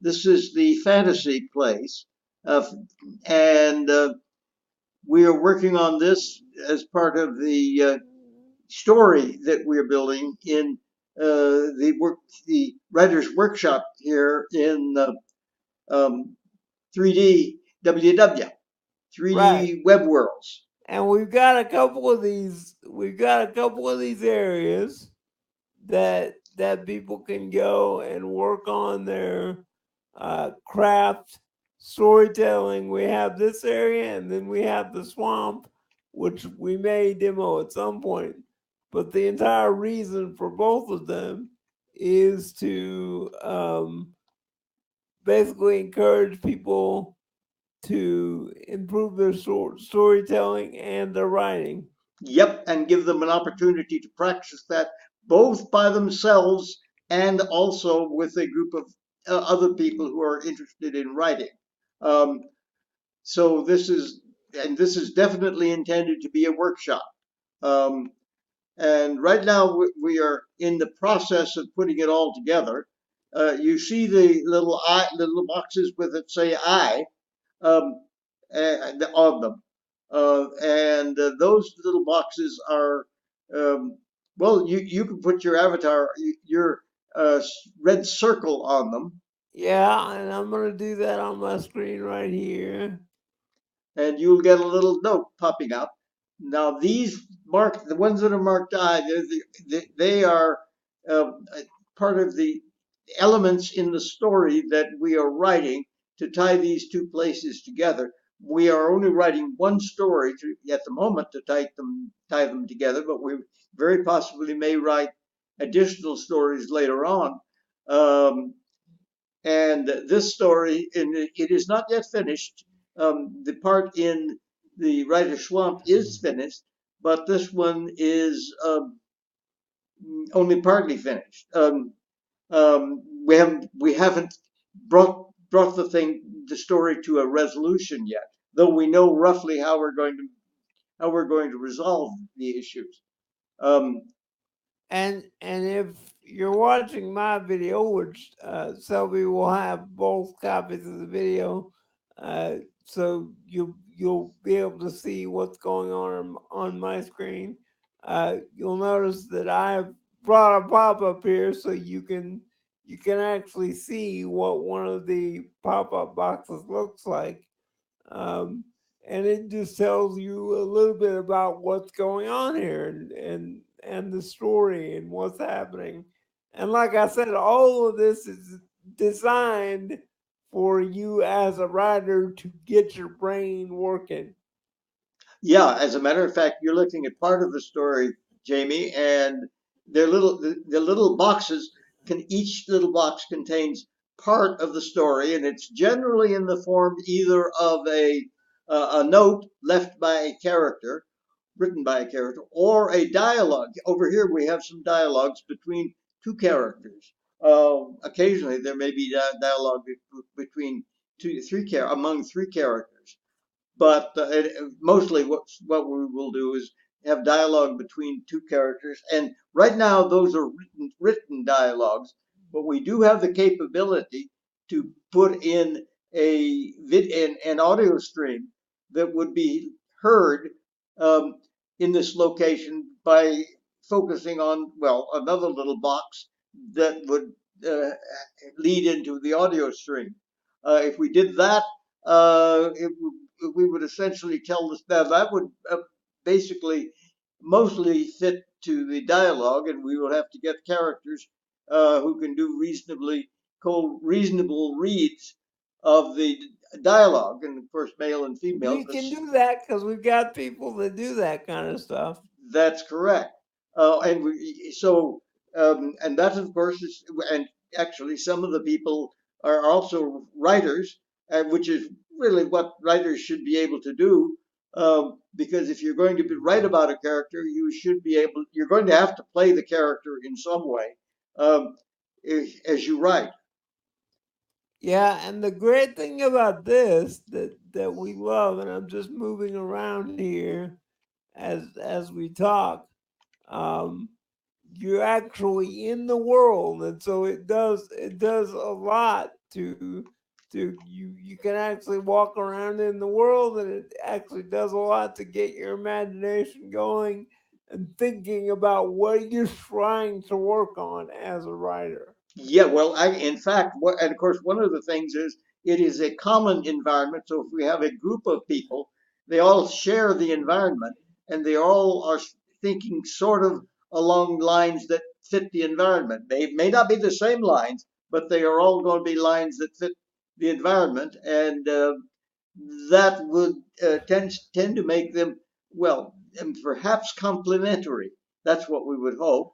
This is the fantasy place, uh, and we are working on this as part of the story that we're building in the writers' workshop here in 3D WW, Right. 3D Web Worlds. And we've got a couple of these. We've got a couple of these areas that people can go and work on their craft storytelling. We have this area, and then we have the swamp, which we may demo at some point. But the entire reason for both of them is to basically encourage people to improve their storytelling and their writing. Yep, and give them an opportunity to practice that both by themselves and also with a group of other people who are interested in writing. Um, so this is definitely intended to be a workshop. Um, and right now we are in the process of putting it all together. You see the little boxes with it say "I" um, on them, and those little boxes are well, you can put your avatar, your red circle on them, Yeah, and I'm gonna do that on my screen right here. and you'll get a little note popping up. Now these marked, the ones that are marked I, they are part of the elements in the story that we are writing to tie these two places together. We are only writing one story at the moment to tie them together, but we very possibly may write additional stories later on. Um, and this story, and it is not yet finished. The part in the Writer Swamp is finished, but this one is only partly finished. We haven't brought the story to a resolution yet, though we know roughly how we're going to resolve the issues. Um, And if you're watching my video, which Selby will have both copies of the video, so you'll be able to see what's going on my screen. You'll notice that I've brought a pop up here, so you can actually see what one of the pop up boxes looks like. Um, and it just tells you a little bit about what's going on here and the story and what's happening. And like I said, all of this is designed for you as a writer to get your brain working. yeah, as a matter of fact, you're looking at part of the story, Jamie, and the little boxes can each little box contains part of the story, and it's generally in the form either of a note left by a character, written by a character, or a dialogue. Over here, we have some dialogues between two characters. Occasionally, there may be dialogue between among three characters, but mostly what we will do is have dialogue between two characters. And right now, those are written dialogues, but we do have the capability to put in an audio stream that would be heard um, in this location by focusing on, well, another little box that would uh, lead into the audio stream. If we did that, it we would essentially tell this that would basically mostly fit to the dialogue, and we would have to get characters who can do reasonable reads of the dialogue, and of course, male and female. We can do that because we've got people that do that kind of stuff. That's correct. And that, of course, is, and actually, some of the people are also writers, which is really what writers should be able to do. Because if you're going to write about a character, you're going to have to play the character in some way um, as you write. Yeah, and the great thing about this that we love, and I'm just moving around here as we talk, um, you're actually in the world, and so it does a lot to you can actually walk around in the world, and it actually does a lot to get your imagination going and thinking about what you're trying to work on as a writer. Yeah, well, in fact, and of course, one of the things is it is a common environment. So if we have a group of people, they all share the environment and they all are thinking sort of along lines that fit the environment. They may not be the same lines, but they are all going to be lines that fit the environment. And that would tend to make them, well, and perhaps complementary. That's what we would hope.